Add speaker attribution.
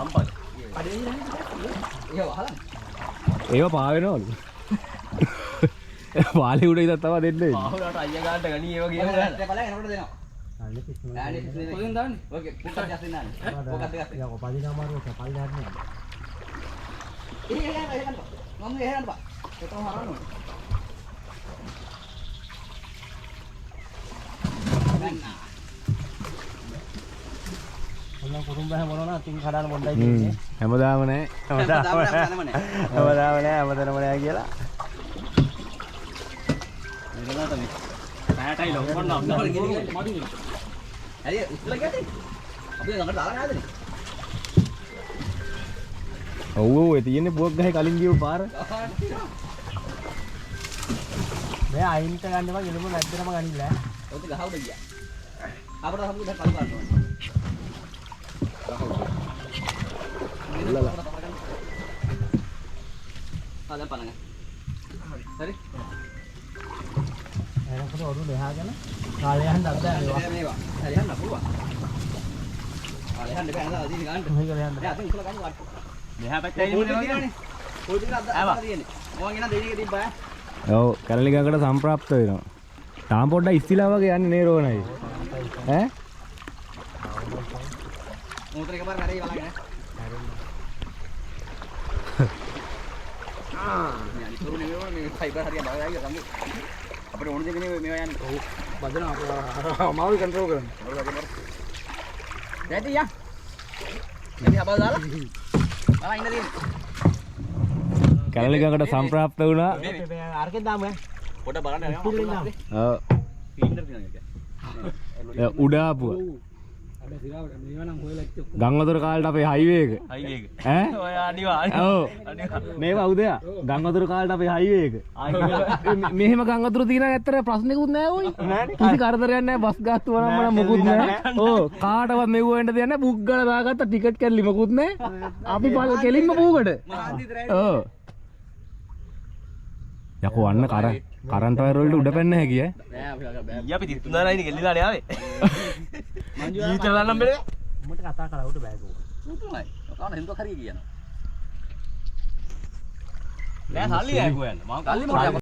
Speaker 1: අම්පත්.
Speaker 2: ඒව පාවෙනවලු. වාලේ උඩ ඉඳන් තව දෙන්නේ.
Speaker 1: පාවුලට අයියා ගන්නට ගනි ඒව කියන ගන්න.
Speaker 3: බලන්න එනකොට දෙනවා. කොහෙන්ද දාන්නේ? ඔකේ පුටක් ගස්සින් දාන්නේ. පොකත් දෙකක්.
Speaker 4: යා කොපදි නමාරු කපල් දාන්නේ.
Speaker 3: එහෙනම් මම එහෙනම් බා. ඒකම හරවන්න.
Speaker 4: ඔන්න කුරුම් බහ මොනවා තින් කඩන මොණ්ඩයි කියන්නේ.
Speaker 2: හැමදාම නෑ.
Speaker 3: හැමදාම නෑ.
Speaker 2: හැමදාම නෑ හැමතැනම නෑ කියලා.
Speaker 1: මේක තමයි. පැයටයි ලොක්කොන්න අම්මලා ගිහින් මදිනේ.
Speaker 3: හරි උත්තරලා ගියද? අපි ළඟට දාලා ආවද?
Speaker 2: ඔව් ඔව් ඒ තියෙන්නේ බුවක් ගහේ කලින් ගියව පාර.
Speaker 4: මේ අයින්ට ගන්න මම එළඹ නැද්දරම ගනින්න.
Speaker 3: ඔතන ගහ උඩ ගියා. අපිට හම්බුනේ දැන් කල් ගන්නවා. ආදම් පලංග. හරි.
Speaker 4: එනකොට ඔරු දෙහාගෙන කාලේ යන්න අද්දා
Speaker 3: මේවා. හරි යන්න පුළුවන්. ආලේ යන්න බෑ නේද? අදින් ගන්න.
Speaker 4: මේක යන්න.
Speaker 3: දැන් අතින් උසලා ගන්න වට.
Speaker 1: මෙහා පැත්තේ ඉන්නේ වගේ.
Speaker 3: කොයි දින අද්දා තියෙන්නේ. මොන් එන දෙයියක තිබ්බා.
Speaker 2: ඔව් කැලණි ගඟට සම්ප්‍රාප්ත වෙනවා. තාම පොඩ්ඩක් ඉස්තිලා වගේ යන්නේ නේ රෝණයි. ඈ?
Speaker 3: මොකද එකපාර කරේ බලන්න. මේ අනිත් උරු නෙමෙයි මේ ෆයිබර් හරියට බලලා ගමු. අපිට ඕන දෙයක් නෙමෙයි මේවා යන්නේ. ඔව්. බදන අපේ මාවි කන්ට්‍රෝල් කරන්න. දැන් යා. දැන් අපල දාලා. බලන්න ඉන්න දෙන්නේ.
Speaker 2: කැලණි ගඟට සම්ප්‍රාප්ත වුණා.
Speaker 4: අරකෙන් දාමු ඈ.
Speaker 3: පොඩ බලන්න යනවා.
Speaker 2: ඔව්.
Speaker 3: පින්දර තියෙනවා.
Speaker 2: උඩ ආපුවා.
Speaker 4: අද සිරාවට මේවා නම් හොයලා ඉච්ච
Speaker 2: ගංගතොර කාලේට අපේ හයිවේ එක.
Speaker 1: හයිවේ එක.
Speaker 2: ඈ?
Speaker 1: ඔය අනිවා.
Speaker 2: ඔව්. මේවා උදයා ගංගතොර කාලේට අපේ හයිවේ එක. මෙහෙම ගංගතොර තියෙනවා ඇත්තට ප්‍රශ්නෙකුත් නෑ ඔයි. කිසි කරදරයක් නෑ බස් ගාස්තු වරම් මොකුත් නෑ. ඔව් කාටවත් මෙව්ව වෙන්න දෙයක් නෑ බුක් ගාලා දාගත්ත ටිකට් කැල්ලි මොකුත් නෑ. අපි කෙලින්ම පූකට. ඔව්. යකෝ අන්න කරන්ට් වයර් වලට උඩ පැන්න හැකියි ඈ.
Speaker 1: ඊය අපි 33 යිනේ ගෙල්ලිලානේ ආවේ. ජීවිත බලන්න බෑ.
Speaker 4: උඹට කතා කරලා උඩ බෑගෝ.
Speaker 3: උතුමයි. ඔකන හින්දුවක් හරිය කියනවා.
Speaker 1: නෑ සල්ලි නෑ කොහෙන්ද? මම
Speaker 3: කල්ලි මොකද?